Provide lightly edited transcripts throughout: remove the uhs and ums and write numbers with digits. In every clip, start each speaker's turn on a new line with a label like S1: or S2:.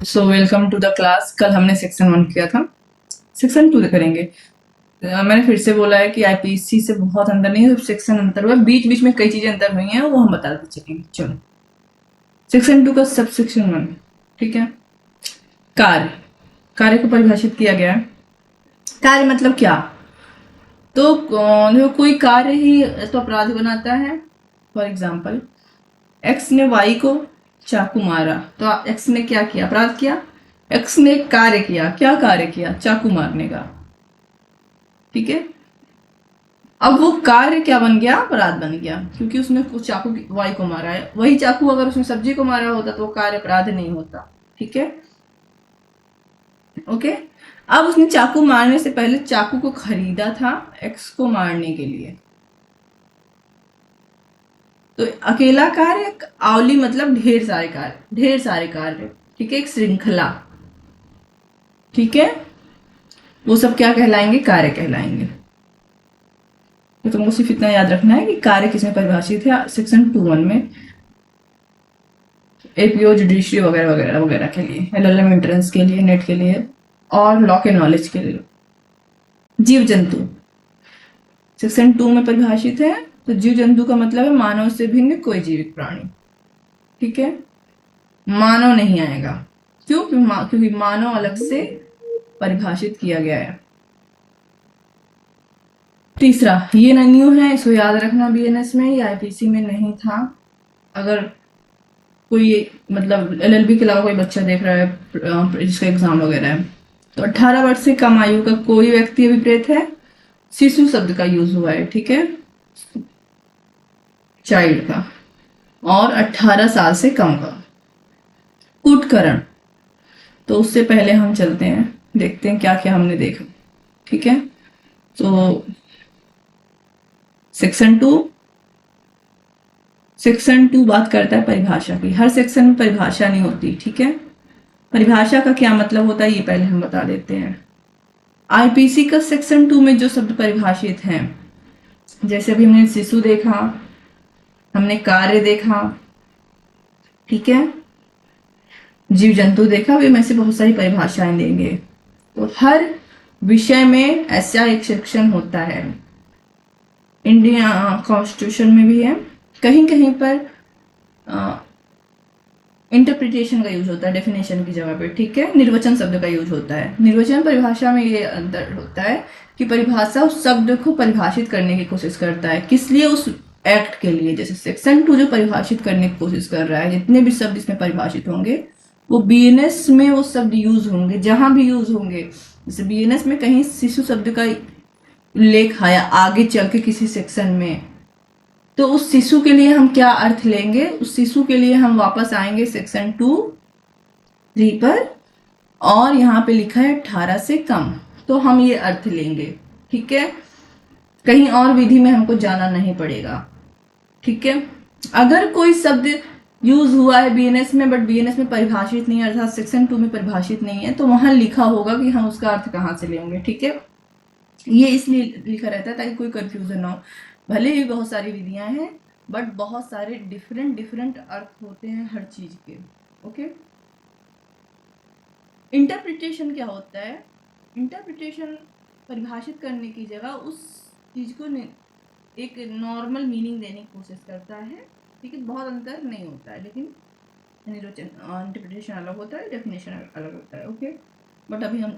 S1: So welcome to the class. कल हमने section 1 किया था, सेक्शन 2 करेंगे। मैंने फिर से बोला है कि आईपीसी से बहुत अंदर नहीं है, सेक्शन अंतर हुआ, बीच बीच में कई चीजें अंतर हुई हैं, वो हम बताते चलेंगे। चलो, सेक्शन 2 का सब सेक्शन 1, ठीक है। कार्य, कार्य को परिभाषित किया गया है। कार्य मतलब क्या? तो जो कोई कार्य ही तो अपराध बनाता है। फॉर एग्जाम्पल, एक्स ने वाई को चाकू मारा, तो एक्स ने क्या किया? अपराध किया। एक्स ने कार्य किया, क्या कार्य किया? चाकू मारने का, ठीक है। अब वो कार्य क्या बन गया? अपराध बन गया, क्योंकि उसने कुछ चाकू वाई को मारा है। वही चाकू अगर उसने सब्जी को मारा होता तो वो कार्य अपराध नहीं होता, ठीक है। ओके। अब उसने चाकू मारने से पहले चाकू को खरीदा था एक्स को मारने के लिए। तो अकेला कार्य, आवली मतलब ढेर सारे कार्य, ढेर सारे कार्य, ठीक है, एक श्रृंखला, ठीक है। वो सब क्या कहलाएंगे? कार्य कहलाएंगे। तो तुमको सिर्फ इतना याद रखना है कि कार्य किसमें परिभाषित है, सेक्शन 2(1) में। एपीओ, जुडिशरी वगैरह वगैरह वगैरह के लिए, एलएलएम एंट्रेंस के लिए, नेट के लिए और लॉ के नॉलेज के लिए। जीव जंतु सेक्शन 2 में परिभाषित है। तो जीव जंतु का मतलब है मानव से भिन्न कोई जीवित प्राणी, ठीक है। मानव नहीं आएगा, क्यों? क्योंकि मानव अलग से परिभाषित किया गया है। तीसरा, ये न्यू है, इसको याद रखना, बीएनएस में या आईपीसी में नहीं था। अगर कोई मतलब एलएलबी के अलावा कोई बच्चा देख रहा है जिसका एग्जाम वगैरह है, तो 18 वर्ष से कम आयु का कोई व्यक्ति अभिप्रेत है। शिशु शब्द का यूज हुआ है, ठीक है, चाइल्ड का, और 18 साल से कम का। कूटकरण, तो उससे पहले हम चलते हैं, देखते हैं क्या क्या हमने देखा, ठीक है। तो सेक्शन 2 बात करता है परिभाषा की। हर सेक्शन में परिभाषा नहीं होती, ठीक है। परिभाषा का क्या मतलब होता है ये पहले हम बता देते हैं। आईपीसी का सेक्शन 2 में जो शब्द परिभाषित हैं, जैसे अभी हमने शिशु देखा, हमने कार्य देखा, ठीक है, जीव जंतु देखा, वे में से बहुत सारी परिभाषाएं देंगे। तो हर विषय में ऐसा एक सेक्शन होता है। इंडिया कॉन्स्टिट्यूशन में भी है, कहीं कहीं पर इंटरप्रिटेशन का यूज होता है डेफिनेशन की जगह पे, ठीक है। निर्वचन शब्द का यूज होता है। निर्वचन परिभाषा में ये अंतर होता है कि परिभाषा उस शब्द को परिभाषित करने की कोशिश करता है, किस लिए? उस एक्ट के लिए। जैसे सेक्शन 2 जो परिभाषित करने की कोशिश कर रहा है, जितने भी शब्द इसमें परिभाषित होंगे वो बीएनएस में वो शब्द यूज होंगे, जहां भी यूज होंगे। जैसे बीएनएस में कहीं शिशु शब्द का उल्लेख आया आगे चल के किसी सेक्शन में, तो उस शिशु के लिए हम क्या अर्थ लेंगे? उस शिशु के लिए हम वापस आएंगे सेक्शन 2(3) पर, और यहाँ पे लिखा है 18 से कम, तो हम ये अर्थ लेंगे, ठीक है। कहीं और विधि में हमको जाना नहीं पड़ेगा, ठीक है। अगर कोई शब्द यूज हुआ है बीएनएस में, बट बीएनएस में परिभाषित नहीं है, अर्थात सेक्शन 2 में परिभाषित नहीं है, तो वहां लिखा होगा कि हम उसका अर्थ कहाँ से लेंगे, ठीक है। ये इसलिए लिखा रहता है ताकि कोई कंफ्यूजन ना हो। भले ही बहुत सारी विधियां हैं, बट बहुत सारे डिफरेंट डिफरेंट अर्थ होते हैं हर चीज के, ओके। इंटरप्रिटेशन क्या होता है? इंटरप्रिटेशन परिभाषित करने की जगह उस चीज को एक नॉर्मल मीनिंग देने की कोशिश करता है, ठीक है। बहुत अंतर नहीं होता है, लेकिन इंटरप्रिटेशन अलग होता है, डेफिनेशन अलग होता है, ओके। बट अभी हम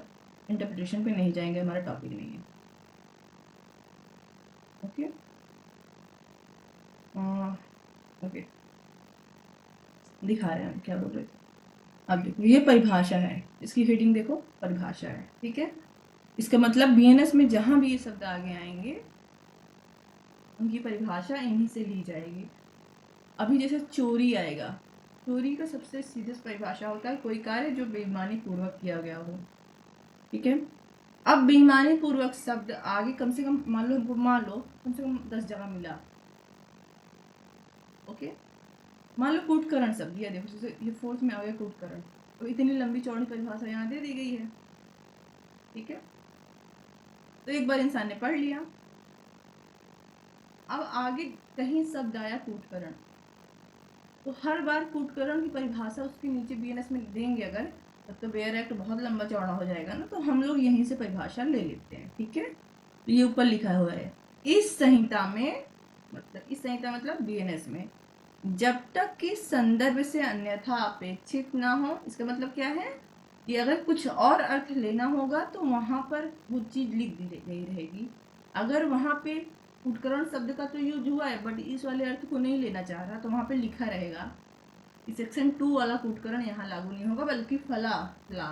S1: इंटरप्रिटेशन पे नहीं जाएंगे, हमारा टॉपिक नहीं है, ओके। ओके, दिखा रहे हैं हम क्या बोल रहे थे। अब देखो, ये परिभाषा है, इसकी हेडिंग देखो, परिभाषा है, ठीक है। इसका मतलब बीएनएस में जहां भी ये शब्द आगे आएंगे उनकी परिभाषा इन्हीं से ली जाएगी। अभी जैसे चोरी आएगा, चोरी का सबसे सीधे परिभाषा होता है कोई कार्य जो बेईमानी पूर्वक किया गया हो, ठीक है। अब बेईमानी पूर्वक शब्द आगे कम से कम मान लो कम से कम 10 जगह मिला, ओके। मान लो कूटकरण शब्द, ये देखो, जैसे ये 4th में आ गया कूटकरण, तो इतनी लंबी चौड़ी परिभाषा यहाँ दे दी गई है, ठीक है। तो एक बार इंसान ने पढ़ लिया। अब आगे कहीं शब्द आया कूटकरण, तो हर बार कूटकरण की परिभाषा उसके नीचे बीएनएस में देंगे अगर, तब तो बेयर एक्ट बहुत लंबा चौड़ा हो जाएगा ना, तो हम लोग यहीं से परिभाषा ले लेते हैं, ठीक है। तो ये ऊपर लिखा हुआ है, इस संहिता में, मतलब इस संहिता मतलब बीएनएस में, जब तक कि संदर्भ से अन्यथा अपेक्षित ना हो। इसका मतलब क्या है कि अगर कुछ और अर्थ लेना होगा तो वहां पर वो चीज लिख दी गई रहेगी। अगर वहां पे उपकरण शब्द का तो यूज हुआ है बट इस वाले अर्थ को नहीं लेना चाह रहा, तो वहां पे लिखा रहेगा सेक्शन 2 वाला कूटकरण यहाँ लागू नहीं होगा, बल्कि फला ला,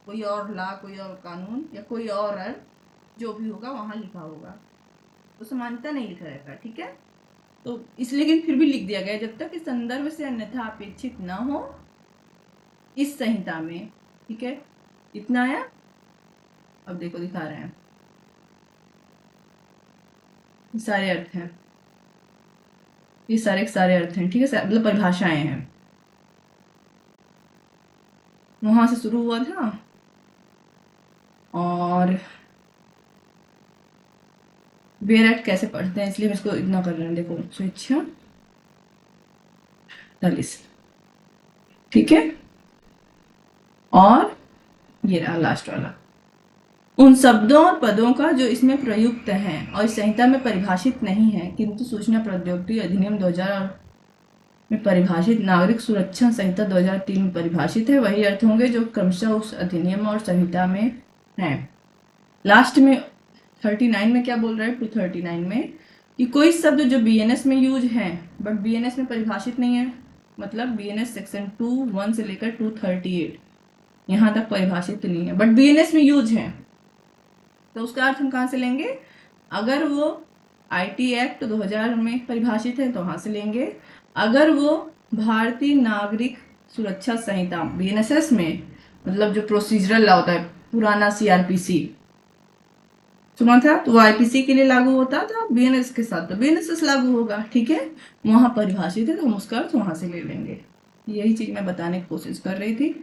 S1: कोई और ला, कोई और कानून या कोई और अर्थ जो भी होगा वहां लिखा होगा, तो समानता नहीं लिखा रहेगा, ठीक है। तो इसलिए लेकिन फिर भी लिख दिया गया, जब तक कि संदर्भ से अन्यथा अपेक्षित न हो इस संहिता में, ठीक है। इतना आया। अब देखो दिखा रहे हैं, सारे अर्थ हैं, ये सारे अर्थ हैं, ठीक है, मतलब परिभाषाएं हैं। वहां से शुरू हुआ था और बेयर एक्ट कैसे पढ़ते हैं, इसलिए हम इसको इग्नोर कर रहे हैं। देखो स्वेच्छा 40, ठीक है। और ये रहा लास्ट वाला, उन शब्दों और पदों का जो इसमें प्रयुक्त हैं और इस संहिता में परिभाषित नहीं है, किंतु सूचना प्रौद्योगिकी अधिनियम 2000 में परिभाषित, नागरिक सुरक्षा संहिता 2003 में परिभाषित है, वही अर्थ होंगे जो क्रमशः उस अधिनियम और संहिता में हैं। लास्ट में 39 में क्या बोल रहा है, 239 में, कि कोई शब्द जो बीएनएस में यूज है बट बीएनएस में परिभाषित नहीं है, मतलब बीएनएस सेक्शन 2(1) से लेकर 238 यहाँ तक परिभाषित नहीं है बट बीएनएस में यूज है, तो उसका अर्थ हम कहाँ से लेंगे। अगर वो आईटी एक्ट 2000 में परिभाषित है तो वहां से लेंगे, अगर वो भारतीय नागरिक सुरक्षा संहिता बीएनएसएस में, मतलब जो प्रोसीजरल लॉ होता है, पुराना सीआरपीसी सुना था, तो वो आईपीसी के लिए लागू होता था, बीएनएस के साथ तो बीएनएसएस लागू होगा, ठीक है। वहां परिभाषित है तो हम उसका अर्थ वहां से ले लेंगे। यही चीज मैं बताने की कोशिश कर रही थी।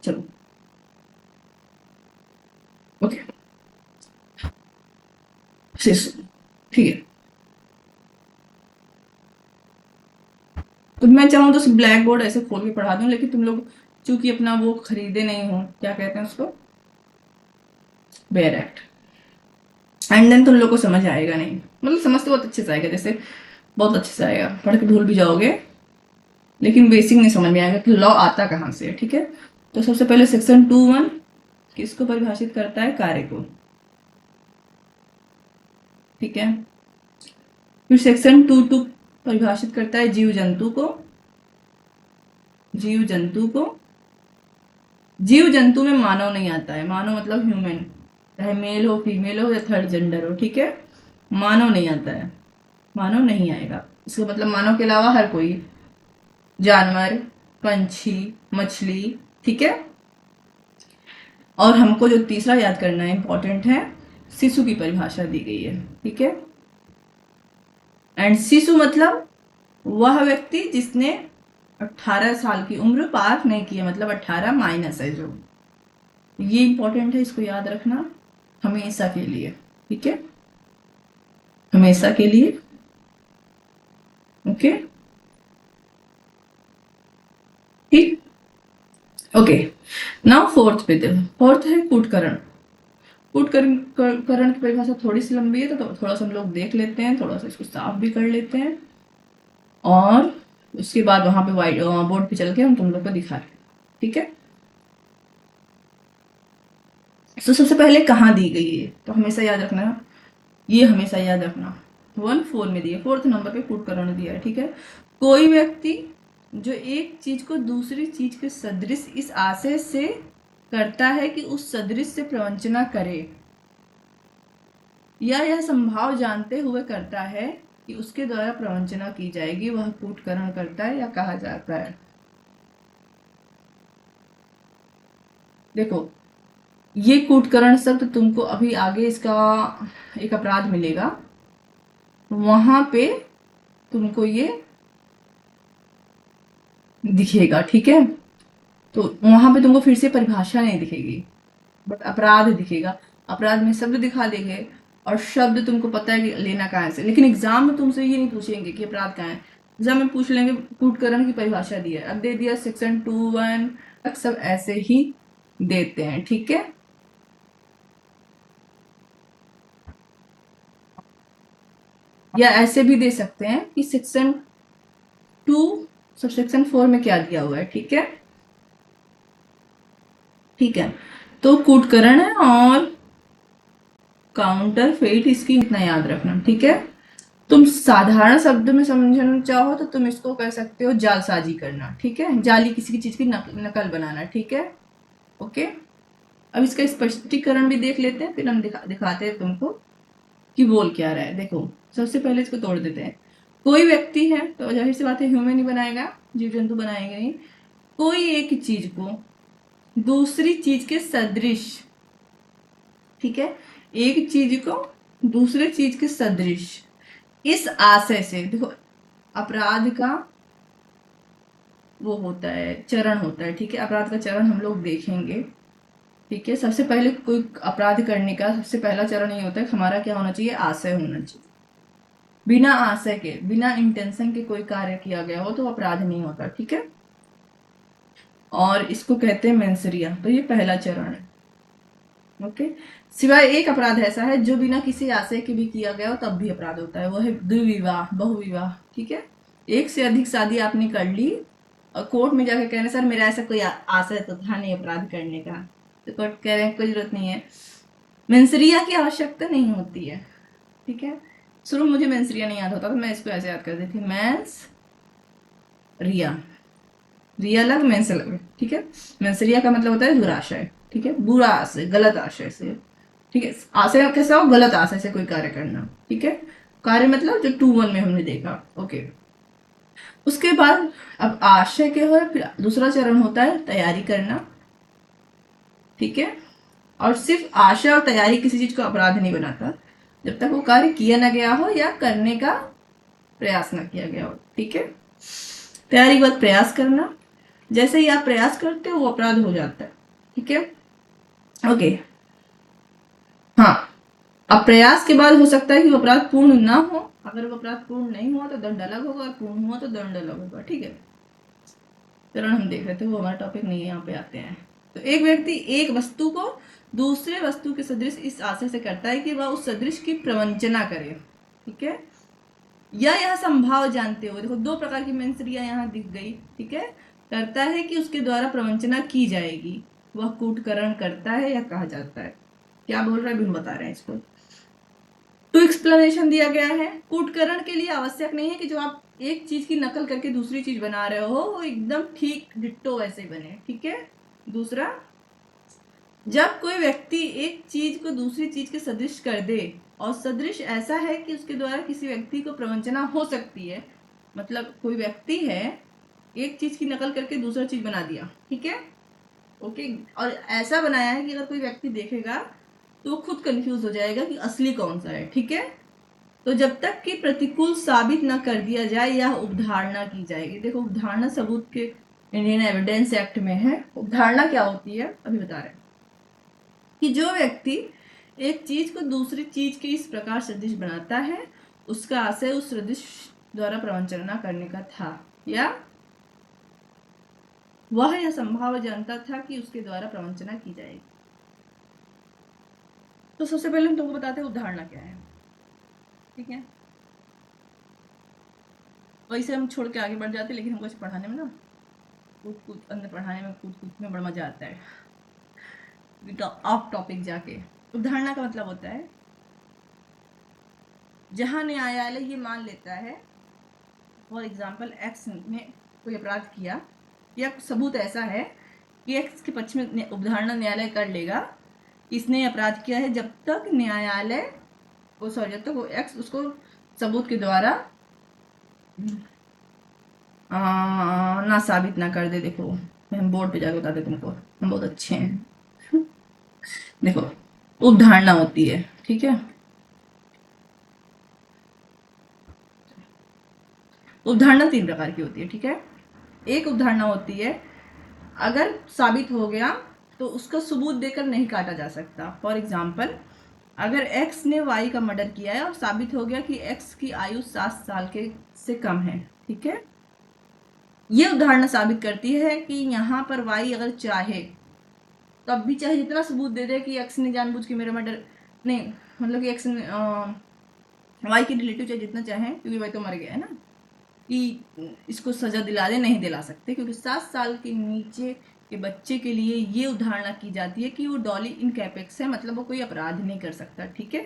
S1: चलो ओके, ठीक है। तो मैं चाहूँ तो ब्लैक बोर्ड ऐसे खोल के पढ़ा दूं, लेकिन तुम लोग चूंकि अपना वो खरीदे नहीं हो, क्या कहते हैं उसको, बेयर एक्ट, एंड देन तुम लोग को समझ आएगा नहीं, मतलब समझ तो बहुत अच्छे से आएगा, जैसे बहुत अच्छे से आएगा, पढ़ के भूल भी जाओगे लेकिन बेसिक नहीं समझ में आएगा कि लॉ आता कहाँ से है, ठीक है। तो सबसे पहले सेक्शन 2(1) किसको परिभाषित करता है, कार्य को, ठीक है। फिर सेक्शन 2(2) परिभाषित करता है जीव जंतु को, जीव जंतु को, जीव जंतु में मानव नहीं आता है, मानव मतलब ह्यूमन, चाहे मेल हो फीमेल हो या थर्ड जेंडर हो, ठीक है। मानव नहीं आता है, मानव नहीं आएगा, इसका मतलब मानव के अलावा हर कोई, जानवर, पंछी, मछली, ठीक है। और हमको जो तीसरा याद करना है, इंपॉर्टेंट है, शिशु की परिभाषा दी गई है, ठीक है। एंड शिशु मतलब वह व्यक्ति जिसने 18 साल की उम्र पार नहीं की है, मतलब 18 माइनस है जो, ये इंपॉर्टेंट है, इसको याद रखना हमेशा के लिए, ठीक है, हमेशा के लिए, ओके, ठीक, ओके। नाउ फोर्थ पे देखो, फोर्थ है कूटकरण। कूटकरण की परिभाषा थोड़ी सी लंबी है, तो थोड़ा सा हम लोग देख लेते हैं, थोड़ा सा इसको साफ भी कर लेते हैं, और उसके बाद वहां पे व्हाइट बोर्ड पे चल के हम तुम लोग को दिखा रहे हैं, ठीक है। तो सबसे पहले कहाँ दी गई है, तो हमेशा याद रखना, ये हमेशा याद रखना 1(4) में दिया, 4th नंबर पे कूटकरण दिया है, ठीक है। कोई व्यक्ति जो एक चीज को दूसरी चीज के सदृश इस आशय से करता है कि उस सदृश से प्रवंचना करे, या यह संभाव जानते हुए करता है कि उसके द्वारा प्रवंचना की जाएगी, वह कूटकरण करता है या कहा जाता है। देखो ये कूटकरण शब्द तुमको अभी आगे इसका एक अपराध मिलेगा, वहां पे तुमको ये दिखेगा, ठीक है। तो वहां पे तुमको फिर से परिभाषा नहीं दिखेगी बट अपराध दिखेगा, अपराध में शब्द दिखा देंगे और शब्द तुमको पता है कि लेना कहाँ से, लेकिन एग्जाम में तुमसे ये नहीं पूछेंगे कि अपराध कहाँ है, एग्जाम में पूछ लेंगे कूटकरण की परिभाषा दी है, अब दे दिया सेक्शन 2(1) सब ऐसे ही देते हैं, ठीक है। या ऐसे भी दे सकते हैं कि सेक्शन 2 सबसेक्शन 4 में क्या दिया हुआ है, ठीक है। ठीक है, तो कूटकरण है और काउंटर फेट, इसकी इतना याद रखना, ठीक है। तुम साधारण शब्द में समझना चाहो तो तुम इसको कह सकते हो जालसाजी करना, ठीक है। जाली किसी की चीज की नकल बनाना, ठीक है। ओके, अब इसका स्पष्टीकरण भी देख लेते हैं, फिर हम दिखाते हैं तुमको कि बोल क्या रहा है। देखो, सबसे पहले इसको तोड़ देते हैं। कोई व्यक्ति है, तो जाहिर सी बात है ह्यूमन ही बनाएगा, जीव जंतु बनाएगा नहीं। कोई एक चीज को दूसरी चीज के सदृश, ठीक है, एक चीज को दूसरे चीज के सदृश, इस आशय से, देखो अपराध का वो होता है, चरण होता है, ठीक है। अपराध का चरण हम लोग देखेंगे, ठीक है। सबसे पहले कोई अपराध करने का सबसे पहला चरण ये होता है कि हमारा क्या होना चाहिए, आशय होना चाहिए। बिना आशय के, बिना इंटेंशन के कोई कार्य किया गया हो तो अपराध नहीं होता, ठीक है। और इसको कहते हैं मेंसरिया, तो ये पहला चरण है। ओके, सिवाय एक अपराध ऐसा है जो बिना किसी आशय के भी किया गया हो तब भी अपराध होता है, वो है द्विविवाह, बहुविवाह, ठीक है। एक से अधिक शादी आपने कर ली और कोर्ट में जाकर कह रहे सर मेरा ऐसा कोई आशय तो था नहीं अपराध करने का, तो कोर्ट कह रहे हैं कोई जरूरत नहीं है, मेंसरिया की आवश्यकता नहीं होती है, ठीक है। शुरू मुझे मेंसरिया नहीं याद होता तो मैं इसको ऐसे याद कर देती, मेंस रिया, रिया अलग मेंस अलग, ठीक है। मेंसरिया का मतलब होता है दुराशय, ठीक है, बुरा आशय, गलत आशय से, ठीक है। आशय कैसा हो, गलत आशय से कोई कार्य करना, ठीक है। कार्य मतलब जो 2:1 में हमने देखा, ओके। उसके बाद अब आशय के हो, फिर दूसरा चरण होता है तैयारी करना, ठीक है। और सिर्फ आशय और तैयारी किसी चीज को अपराध नहीं बनाता जब तक वो कार्य किया ना गया हो या करने का प्रयास ना किया गया हो, ठीक है। तैयारी के बाद प्रयास करना, जैसे ही आप प्रयास करते हो वो अपराध हो जाता है, ठीक है। ओके, हाँ, अब प्रयास के बाद हो सकता है कि वो अपराध पूर्ण ना हो, अगर वो अपराध पूर्ण नहीं हुआ तो दंड अलग होगा, और पूर्ण हुआ तो दंड अलग होगा, ठीक है। चरण हम देख रहे थे, वो हमारा टॉपिक नहीं है, यहाँ पे आते हैं। तो एक व्यक्ति एक वस्तु को दूसरे वस्तु के सदृश इस आशय से करता है कि वह उस सदृश की प्रवंचना करे, ठीक है। या यह संभाव जानते हुए, देखो दो प्रकार की मेंसरिया यहाँ दिख गई, ठीक है। करता है कि उसके द्वारा प्रवंचना की जाएगी, वह कूटकरण करता है या कहा जाता है। क्या बोल रहा है बिन बता रहे हैं इसको। तो एक्सप्लेनेशन दिया गया है, कूटकरण के लिए आवश्यक नहीं है कि जो आप एक चीज की नकल करके दूसरी चीज बना रहे हो वो एकदम ठीक डिट्टो वैसे बने, ठीक है। दूसरा, जब कोई व्यक्ति एक चीज को दूसरी चीज के सदृश कर दे और सदृश ऐसा है कि उसके द्वारा किसी व्यक्ति को प्रवंचना हो सकती है, मतलब कोई व्यक्ति है एक चीज की नकल करके दूसरा चीज बना दिया, ठीक है, ओके। और ऐसा बनाया है कि अगर कोई व्यक्ति देखेगा तो वो खुद कंफ्यूज हो जाएगा कि असली कौन सा है, ठीक है। तो जब तक कि प्रतिकूल साबित न कर दिया जाए यह उपधारणा की जाएगी। देखो उपधारणा सबूत के इंडियन एविडेंस एक्ट में है। उपधारणा क्या होती है अभी बता रहे हैं कि जो व्यक्ति एक चीज को दूसरी चीज के इस प्रकार सदृश बनाता है उसका आशय उस सदृश द्वारा प्रवंचना करने का था, या वह यह संभाव जानता था कि उसके द्वारा प्रवंचना की जाएगी। तो सबसे पहले हम तुमको बताते हैं उपधारणा क्या है, ठीक है। वैसे हम छोड़ के आगे बढ़ जाते, लेकिन हमको इसे पढ़ाने में ना कूद अंदर पढ़ाने में कूद में बड़ा मजा आता है, ऑफ टॉपिक जाके। उपधारणा का मतलब होता है जहां न्यायालय ये मान लेता है, फॉर एग्जाम्पल एक्स ने कोई अपराध किया या सबूत ऐसा है कि एक्स के पक्ष में उपधारणा न्यायालय कर लेगा इसने अपराध किया है, जब तक न्यायालय जब तक वो एक्स उसको सबूत के द्वारा ना साबित ना कर दे। देखो हम बोर्ड पे जाके बताते तुमको, हम बहुत अच्छे हैं। देखो उपधारणा होती है, ठीक है। उपधारणा 3 प्रकार की होती है, ठीक है। एक उपधारणा होती है अगर साबित हो गया तो उसका सबूत देकर नहीं काटा जा सकता। फॉर एग्जाम्पल अगर एक्स ने वाई का मर्डर किया है और साबित हो गया कि एक्स की आयु 7 साल के से कम है, ठीक है, ये उदाहरण साबित करती है कि यहाँ पर वाई अगर चाहे तो अब भी चाहे जितना सबूत दे दे कि एक्स ने जानबूझ के मेरा मर्डर नहीं, मतलब कि एक्स ने वाई की रिलेटिव चाहे जितना चाहे, क्योंकि वाई तो मर गया है ना, कि इसको सजा दिला दे, नहीं दिला सकते, क्योंकि 7 साल के नीचे के बच्चे के लिए ये उदाहरणा की जाती है कि वो डॉली इनकैपेक्स है, मतलब वो कोई अपराध नहीं कर सकता। ठीक है,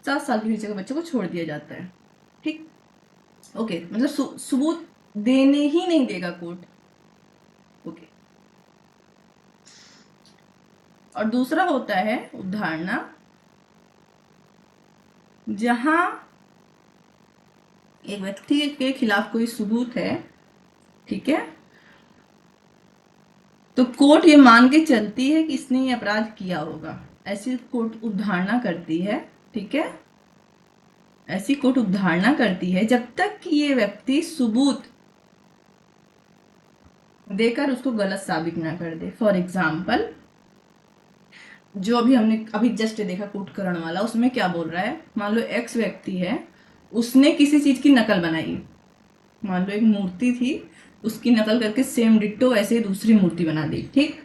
S1: 7 साल के नीचे के बच्चे को छोड़ दिया जाता है। ठीक, ओके, मतलब सबूत देने ही नहीं देगा कोर्ट। ओके, और दूसरा होता है उदाहरणा जहां एक व्यक्ति के खिलाफ कोई सबूत है, ठीक है, तो कोर्ट ये मान के चलती है कि इसने ये अपराध किया होगा, ऐसी कोर्ट उदाहरणा करती है। ठीक है, ऐसी कोर्ट उदाहरणा करती है जब तक कि ये व्यक्ति सबूत देकर उसको गलत साबित ना कर दे। फॉर एग्जाम्पल, जो अभी हमने अभी जस्ट देखा कूटकरण वाला, उसमें क्या बोल रहा है, मान लो एक्स व्यक्ति है, उसने किसी चीज की नकल बनाई, मान लो एक मूर्ति थी, उसकी नकल करके सेम डिट्टो ऐसे दूसरी मूर्ति बना दी। ठीक,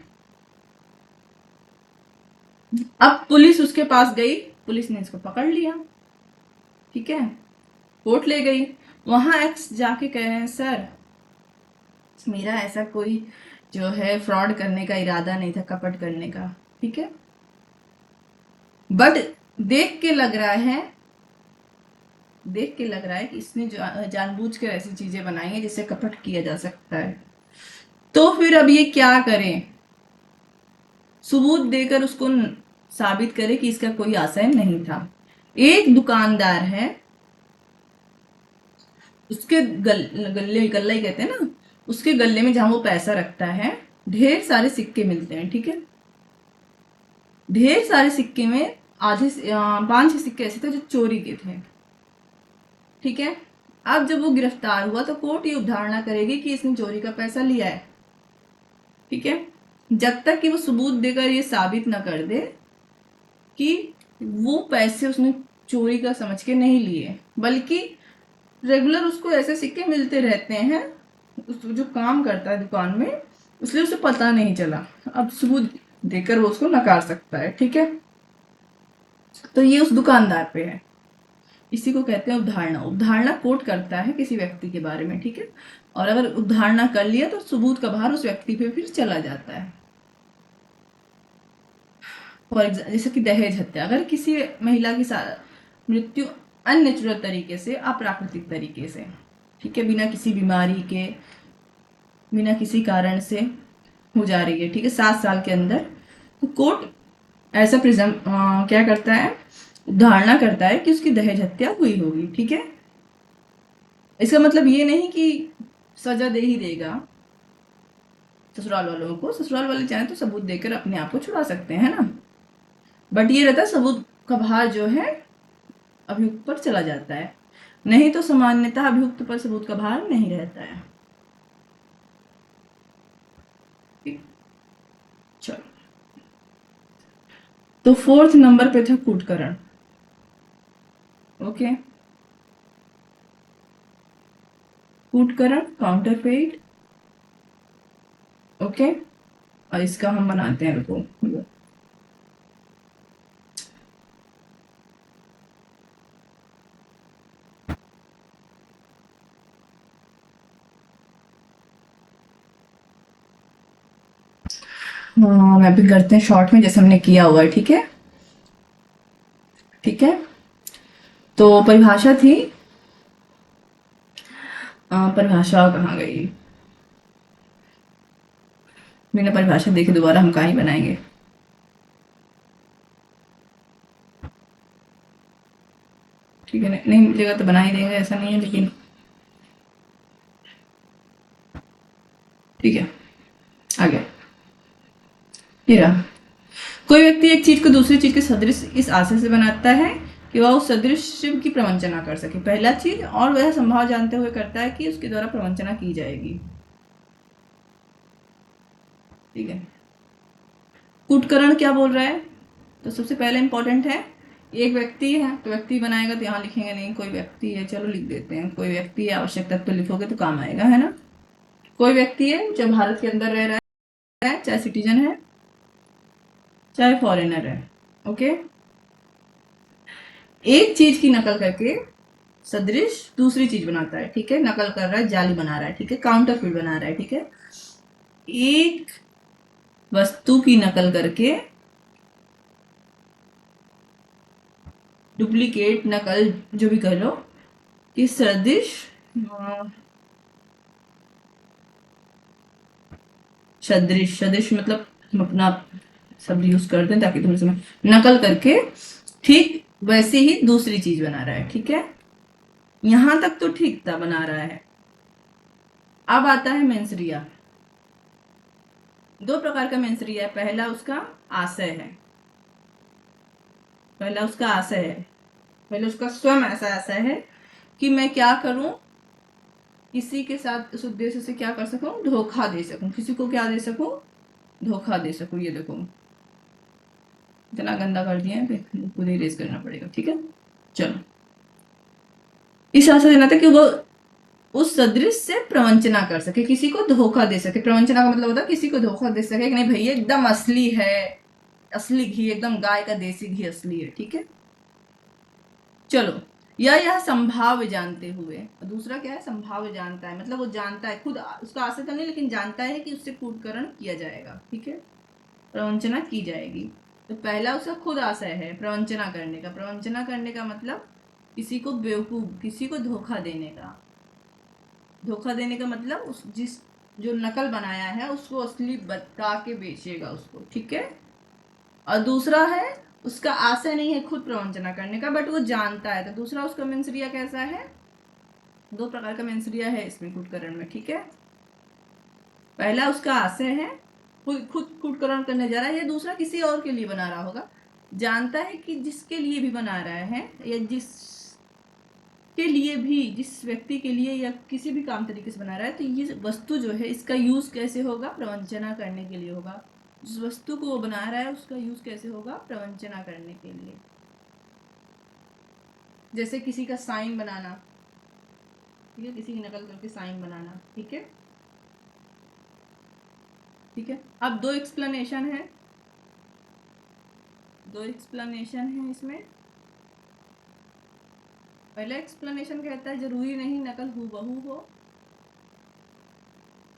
S1: अब पुलिस उसके पास गई, पुलिस ने इसको पकड़ लिया, ठीक है, कोर्ट ले गई, वहां एक्स जाके कह रहे हैं सर मेरा ऐसा कोई जो है फ्रॉड करने का इरादा नहीं था, कपट करने का। ठीक है, बट देख के लग रहा है कि इसने जानबूझ कर ऐसी चीजें बनाई हैं जिससे कपट किया जा सकता है। तो फिर अब ये क्या करें, सबूत देकर उसको साबित करे कि इसका कोई आशय नहीं था। एक दुकानदार है, उसके गल्ला ही कहते हैं ना, उसके गले में जहां वो पैसा रखता है ढेर सारे सिक्के मिलते हैं। ठीक है, ढेर सारे सिक्के में आधे 5-6 सिक्के ऐसे थे जो चोरी के थे। ठीक है, अब जब वो गिरफ्तार हुआ तो कोर्ट ये उदाहरणा करेगी कि इसने चोरी का पैसा लिया है। ठीक है, जब तक कि वो सबूत देकर ये साबित ना कर दे कि वो पैसे उसने चोरी का समझ के नहीं लिए, बल्कि रेगुलर उसको ऐसे सिक्के मिलते रहते हैं, जो काम करता है दुकान में, इसलिए उसे पता नहीं चला। अब सबूत देकर वो उसको नकार सकता है। ठीक है, तो ये उस दुकानदार पे है, इसी को कहते हैं उदाहरणा। उदाहरणा कोट करता है किसी व्यक्ति के बारे में। ठीक है, और अगर उदाहरणा कर लिया तो सबूत का भार उस व्यक्ति पे फिर चला जाता है। फॉर एग्जाम्पल, जैसे कि दहेज हत्या, अगर किसी महिला की मृत्यु अननेचुरल तरीके से, अप्राकृतिक तरीके से, ठीक है, बिना किसी बीमारी के, बिना किसी कारण से हो जा रही है, ठीक है, 7 साल के अंदर, तो कोर्ट ऐसा क्या करता है, धारणा करता है कि उसकी दहेज हत्या हुई होगी। ठीक है, इसका मतलब ये नहीं कि सजा दे ही देगा ससुराल वालों को, ससुराल वाले चाहे तो सबूत देकर अपने आप को छुड़ा सकते हैं ना, बट ये रहता है सबूत का भार जो है अभियुक्त पर चला जाता है, नहीं तो सामान्यतः अभियुक्त पर सबूत का भार नहीं रहता है। चलो, तो 4th नंबर पे था कूटकरण। ओके, कूटकरण, काउंटरफेट। ओके, और इसका हम बनाते हैं, रुको, मैं भी करते हैं शॉर्ट में जैसे हमने किया हुआ है। ठीक है, ठीक है, तो परिभाषा थी, परिभाषा कहाँ गई, बिना परिभाषा देखे दोबारा हम कहाँ ही बनाएंगे। ठीक है, नहीं मिलेगा तो बना ही देंगे, ऐसा नहीं है, लेकिन ठीक है, आगे ये रहा। कोई व्यक्ति एक चीज को दूसरी चीज के सदृश इस आशय से बनाता है कि वह उस सदृश की प्रवंचना कर सके, पहला चीज, और वह संभाव जानते हुए करता है कि उसके द्वारा प्रवंचना की जाएगी। ठीक है, कूटकरण क्या बोल रहा है, तो सबसे पहले इंपॉर्टेंट है, एक व्यक्ति है तो व्यक्ति बनाएगा, तो यहाँ लिखेंगे नहीं कोई व्यक्ति है, चलो लिख देते हैं कोई व्यक्ति है, आवश्यक तत्व तो लिखोगे तो काम आएगा, है ना। कोई व्यक्ति है जो भारत के अंदर रह रहा है, चाहे सिटीजन है चाहे फॉरेनर है, ओके। एक चीज की नकल करके सदृश दूसरी चीज बनाता है, ठीक है। नकल कर रहा है, जाली बना रहा है, ठीक है, काउंटरफिट बना रहा है, ठीक है। एक वस्तु की नकल करके डुप्लीकेट, नकल जो भी कह लो, कि सदृश सदृश, सदृश मतलब हम अपना शब्द यूज करते हैं ताकि तुम्हें समझ, नकल करके ठीक वैसे ही दूसरी चीज बना रहा है, ठीक है। यहां तक तो ठीक था, बना रहा है। अब आता है मेंसरिया। दो प्रकार का मेंसरिया है। पहला उसका आशय है, पहला उसका आशय है, पहले उसका स्वयं ऐसा आशय है कि मैं क्या करूं, किसी के साथ उस उद्देश्य से क्या कर सकूं, धोखा दे सकूं, किसी को क्या दे सकूं, धोखा दे सकूं। ये देखो इतना गंदा कर दिया है कि खुद ही रेस करना पड़ेगा, ठीक है। चलो, इस आशय देना था कि वो उस सदृश से प्रवंचना कर सके, किसी को धोखा दे सके। प्रवंचना का मतलब होता है किसी को धोखा दे सके कि नहीं भैया एकदम असली है, असली घी, एकदम गाय का देसी घी असली है, ठीक है। चलो, या यह संभाव्य जानते हुए, दूसरा क्या है, संभाव्य जानता है, मतलब वो जानता है, खुद उसका आशय तो नहीं लेकिन जानता है कि उससे कूटकरण किया जाएगा, ठीक है, प्रवंचना की जाएगी। तो पहला उसका खुद आशय है प्रवंचना करने का। प्रवंचना करने का मतलब किसी को बेवकूफ, किसी को धोखा देने का। धोखा देने का मतलब उस जिस जो नकल बनाया है उसको असली बता के बेचेगा उसको, ठीक है। और दूसरा है उसका आशय नहीं है खुद प्रवंचना करने का, बट वो जानता है। तो दूसरा उसका मेंसरिया कैसा है, दो प्रकार का मेंसरिया है इसमें कूटकरण में, ठीक है। पहला उसका आशय है, खुद कूटकरण करने जा रहा है, या दूसरा किसी और के लिए बना रहा होगा, जानता है कि जिसके लिए भी बना रहा है या जिस के लिए भी, जिस व्यक्ति के लिए या किसी भी काम तरीके से बना रहा है, तो ये वस्तु जो है इसका यूज कैसे होगा, प्रवंचना करने के लिए होगा। जिस वस्तु को वो बना रहा है उसका यूज कैसे होगा, प्रवंचना करने के लिए। जैसे किसी का साइन बनाना, ठीक है, किसी की नकल करके साइन बनाना, ठीक है, ठीक है। अब दो एक्सप्लेनेशन है, दो एक्सप्लेनेशन है इसमें। पहला एक्सप्लेनेशन कहता है जरूरी नहीं नकल हूबहू हो,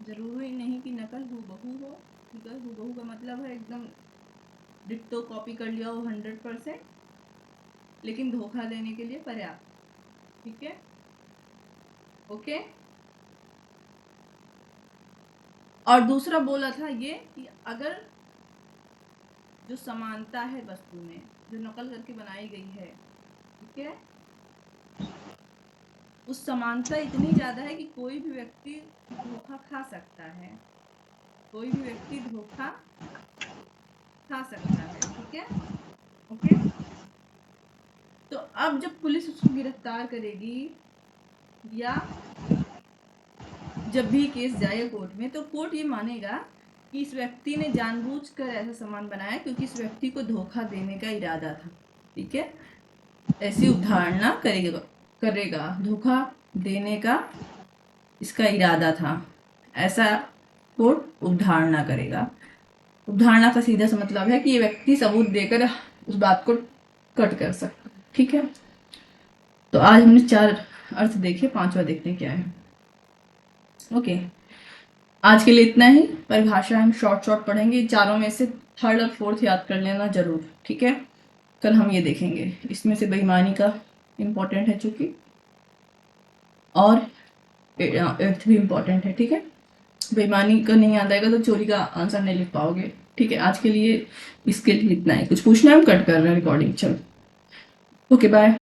S1: जरूरी नहीं कि नकल हूबहू हो, ठीक है। हूबहू का मतलब है एकदम डिट्टो कॉपी कर लिया हो 100%, लेकिन धोखा देने के लिए पर्याप्त, ठीक है, ओके। और दूसरा बोला था ये कि अगर जो समानता है वस्तु में जो नकल करके बनाई गई है, ठीक है, उस समानता इतनी ज्यादा है कि कोई भी व्यक्ति धोखा खा सकता है, कोई भी व्यक्ति धोखा खा सकता है, ठीक है, ओके। तो अब जब पुलिस उसको गिरफ्तार करेगी या जब भी केस जाए कोर्ट में, तो कोर्ट ये मानेगा कि इस व्यक्ति ने जानबूझकर ऐसा सामान बनाया क्योंकि इस व्यक्ति को धोखा देने का इरादा था, ठीक है। ऐसी उदाहरणा करेगा धोखा देने का इसका इरादा था, ऐसा कोर्ट उदाहरणा करेगा। उदाहरणा का सीधा सा मतलब है कि ये व्यक्ति सबूत देकर उस बात को कट कर सकता, ठीक है। तो आज हमने 4 अर्थ देखे, 5वां देखते हैं क्या है, ओके। आज के लिए इतना ही। परिभाषा हम शॉर्ट पढ़ेंगे, चारों में से 3rd और 4th याद कर लेना जरूर, ठीक है। कल हम ये देखेंगे, इसमें से बेईमानी का इम्पोर्टेंट है चूंकि, और 8th भी इम्पोर्टेंट है, ठीक है। बेईमानी का नहीं याद आएगा तो चोरी का आंसर नहीं लिख पाओगे, ठीक है। आज के लिए इसके लिए इतना है। कुछ पूछना है, हम कट कर रहे हैं रिकॉर्डिंग, चलो, ओके, बाय।